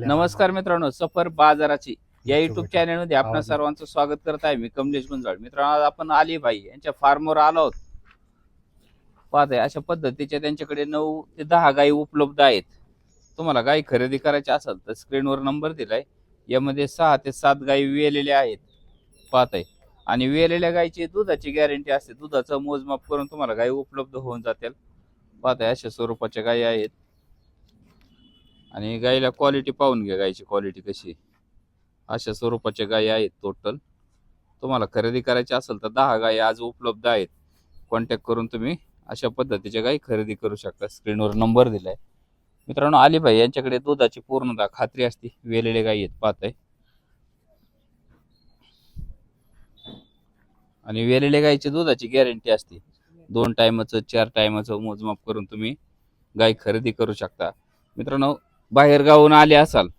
नमस्कार मित्रांनो, सफर बाजाराची या युट्यूब चॅनल मध्ये आपणा सर्वांचं स्वागत करत आहे. मी कमलेश गुंजाळ. मित्रांनो, आज आपण अलीभाई यांच्या फार्मवर आलो आहोत. पाहताय अशा पद्धतीच्या त्यांच्याकडे 9 ते 10 गायी उपलब्ध आहेत. तुम्हाला गायी खरेदी करायची असेल तर स्क्रीनवर नंबर दिलाय. यामध्ये 6 ते 7 गायी वेलेल्या आहेत. पाहताय आणि वेलेल्या गायीची दुधाची गॅरंटी असते. दुधाचं मोजमाप करून तुम्हाला गायी उपलब्ध होऊन जातील. पाहताय अशा स्वरूपाच्या गायी आहेत. आणि गायीला क्वालिटी पाहून घ्या, गायची क्वालिटी कशी. अशा स्वरूपाच्या गायी आहेत टोटल. तुम्हाला खरेदी करायची असेल तर 10 गायी आज उपलब्ध आहेत. कॉन्टॅक्ट करून तुम्ही अशा पद्धतीच्या गायी खरेदी करू शकता. स्क्रीनवर नंबर दिलाय. मित्रांनो, अलीभाई यांच्याकडे दुधाची पूर्णतः खात्री असते. वेलेले गायी आहेत पाहताय. आणि वेलेल्या गायीची दुधाची गॅरंटी असते. 2 टायमाचं 4 टायमाचं मोजमाप करून तुम्ही गाय खरेदी करू शकता. मित्रांनो, बाहेर गावून आले असाल